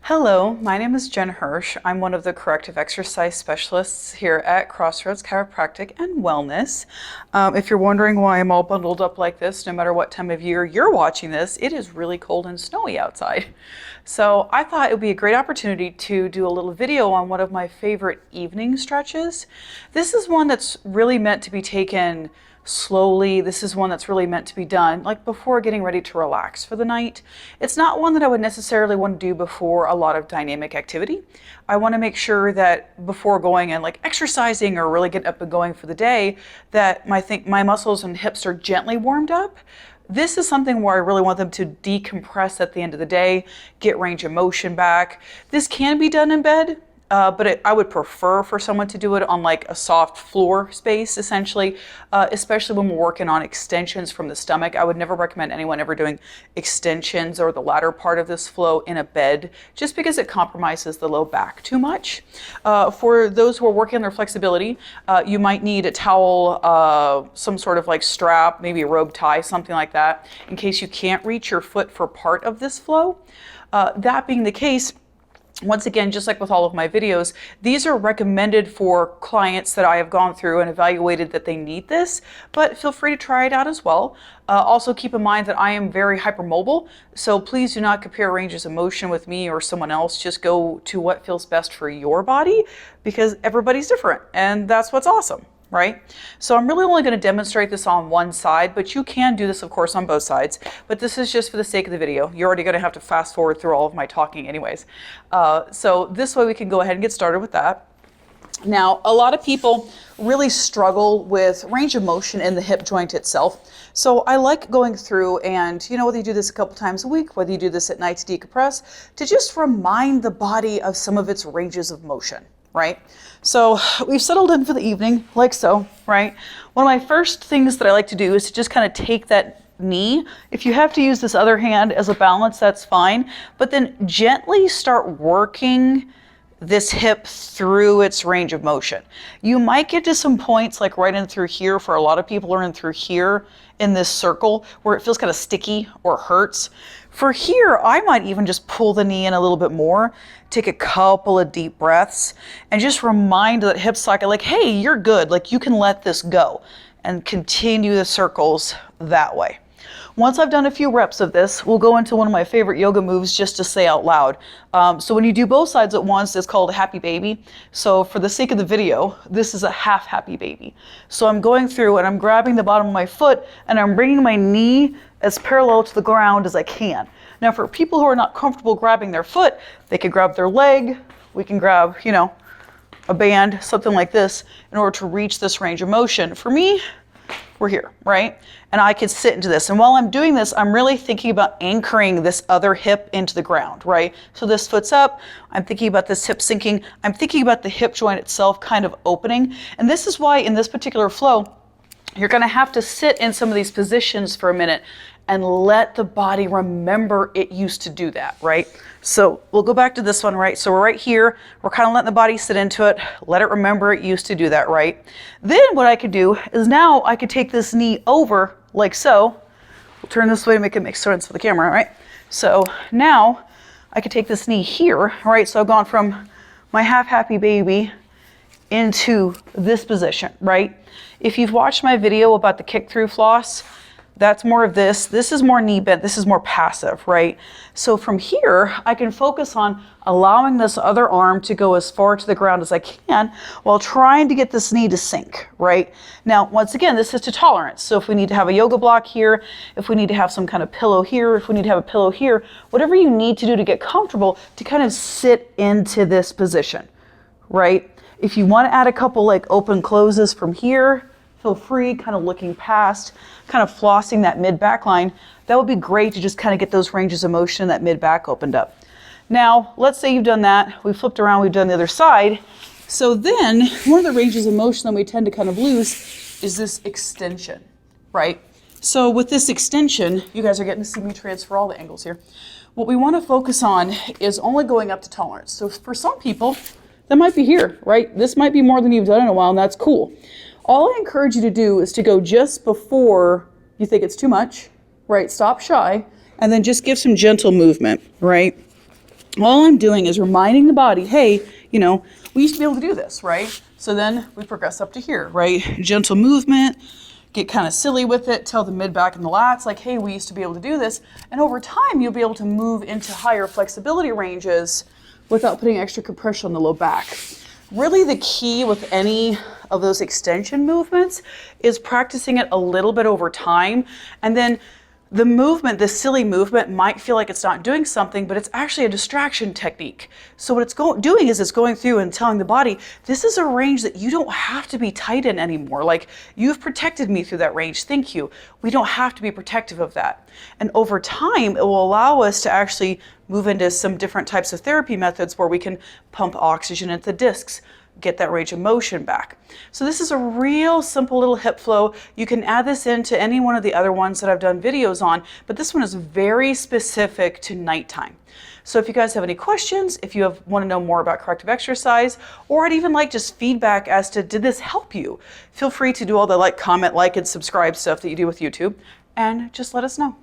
Hello, my name is Jen Hirsch. I'm one of the corrective exercise specialists here at Crossroads Chiropractic and Wellness. If you're wondering why I'm all bundled up like this, no matter what time of year you're watching this, it is really cold and snowy outside. So I thought it would be a great opportunity to do a little video on one of my favorite evening stretches. This is one that's really meant to be taken slowly. This is one that's really meant to be done like before getting ready to relax for the night. It's not one that I would necessarily want to do before a lot of dynamic activity. I want to make sure that before going and like exercising or really getting up and going for the day, that my muscles and hips are gently warmed up. This is something where I really want them to decompress at the end of the day, get range of motion back. This can be done in bed. But I would prefer for someone to do it on like a soft floor space, essentially, especially when we're working on extensions from the stomach. I would never recommend anyone ever doing extensions or the latter part of this flow in a bed, just because it compromises the low back too much. For those who are working on their flexibility, you might need a towel, some sort of like strap, maybe a rope tie, something like that, in case you can't reach your foot for part of this flow. That being the case, once again, just like with all of my videos, these are recommended for clients that I have gone through and evaluated that they need this, but feel free to try it out as well. Also keep in mind that I am very hypermobile, so please do not compare ranges of motion with me or someone else. Just go to what feels best for your body, because everybody's different, and that's what's awesome. Right? So I'm really only going to demonstrate this on one side, but you can do this, of course, on both sides. But this is just for the sake of the video. You're already going to have to fast forward through all of my talking anyways. So this way we can go ahead and get started with that. Now, a lot of people really struggle with range of motion in the hip joint itself. So I like going through and, whether you do this a couple times a week, whether you do this at night to decompress, to just remind the body of some of its ranges of motion. Right? So we've settled in for the evening, like so, right? One of my first things that I like to do is to just kind of take that knee. If you have to use this other hand as a balance, that's fine. But then gently start working this hip through its range of motion. You might get to some points like right in through here. For a lot of people are in through here in this circle where it feels kind of sticky or hurts. For here, I might even just pull the knee in a little bit more, take a couple of deep breaths, and just remind that hip socket, like, hey, you're good. Like, you can let this go, and continue the circles that way. Once I've done a few reps of this, we'll go into one of my favorite yoga moves just to say out loud. So when you do both sides at once, it's called a happy baby. So for the sake of the video, this is a half happy baby. So I'm going through and I'm grabbing the bottom of my foot and I'm bringing my knee as parallel to the ground as I can. Now for people who are not comfortable grabbing their foot, they can grab their leg. We can grab, a band, something like this, in order to reach this range of motion. For me, we're here, right? And I could sit into this. And while I'm doing this, I'm really thinking about anchoring this other hip into the ground, right? So this foot's up. I'm thinking about this hip sinking. I'm thinking about the hip joint itself kind of opening. And this is why in this particular flow, you're going to have to sit in some of these positions for a minute and let the body remember it used to do that, right? So we'll go back to this one, right? So we're right here. We're kind of letting the body sit into it. Let it remember it used to do that, right? Then what I could do is now I could take this knee over like so. We'll turn this way to make it make sense for the camera, right? So now I could take this knee here, right? So I've gone from my half happy baby into this position, right? If you've watched my video about the kick through floss, that's more of this. This is more knee bent. This is more passive, right? So from here, I can focus on allowing this other arm to go as far to the ground as I can while trying to get this knee to sink, right? Now, once again, this is to tolerance. So if we need to have a yoga block here, if we need to have some kind of pillow here, if we need to have a pillow here, whatever you need to do to get comfortable to kind of sit into this position, right? If you want to add a couple like open closes from here, feel free, kind of looking past, kind of flossing that mid-back line. That would be great to just kind of get those ranges of motion, that mid-back opened up. Now, let's say you've done that. We flipped around, we've done the other side. So then, one of the ranges of motion that we tend to kind of lose is this extension, right? So with this extension, you guys are getting to see me transfer all the angles here. What we want to focus on is only going up to tolerance. So for some people, that might be here, right? This might be more than you've done in a while, and that's cool. All I encourage you to do is to go just before you think it's too much, right? Stop shy, and then just give some gentle movement, right? All I'm doing is reminding the body, hey, you know, we used to be able to do this, right? So then we progress up to here, right? Gentle movement, get kind of silly with it, tell the mid back and the lats, like, hey, we used to be able to do this. And over time, you'll be able to move into higher flexibility ranges without putting extra compression on the low back. Really the key with any of those extension movements is practicing it a little bit over time. And then the movement, the silly movement, might feel like it's not doing something, but it's actually a distraction technique. So what it's doing is it's going through and telling the body, this is a range that you don't have to be tight in anymore. Like, you've protected me through that range. Thank you. We don't have to be protective of that. And over time, it will allow us to actually move into some different types of therapy methods where we can pump oxygen into the discs, get that range of motion back. So this is a real simple little hip flow. You can add this into any one of the other ones that I've done videos on, but this one is very specific to nighttime. So if you guys have any questions, if you want to know more about corrective exercise, or I'd even like just feedback as to, did this help you? Feel free to do all the comment, like, and subscribe stuff that you do with YouTube, and just let us know.